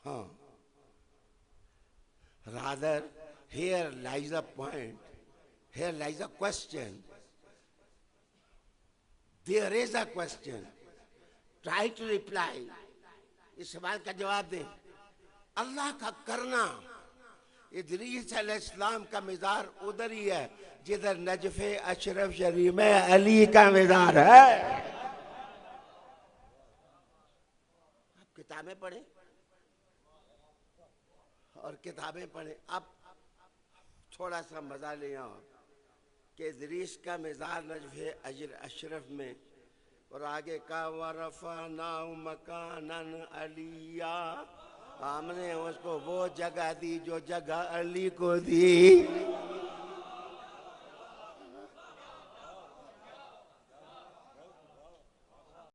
ہاں rather here lies a point, here lies a question, there is a question, try to reply. اس سوال کا جواب دیں. اللہ کا کرنا ادریس علیہ السلام کا مزار ادھر ہی ہے جدھر نجف اشرف شریف میں علی کا مزار ہے. آپ کتابیں پڑھیں اور کتابیں پڑھیں. اب تھوڑا سا مزہ لیں کہ ادریس کا مزار نجف اشرف میں اور آگے کا وَرَفَعْنَاهُ مَكَانًا عَلِيًّا، ہم نے اس کو وہ جگہ دی جو جگہ علی کو دی.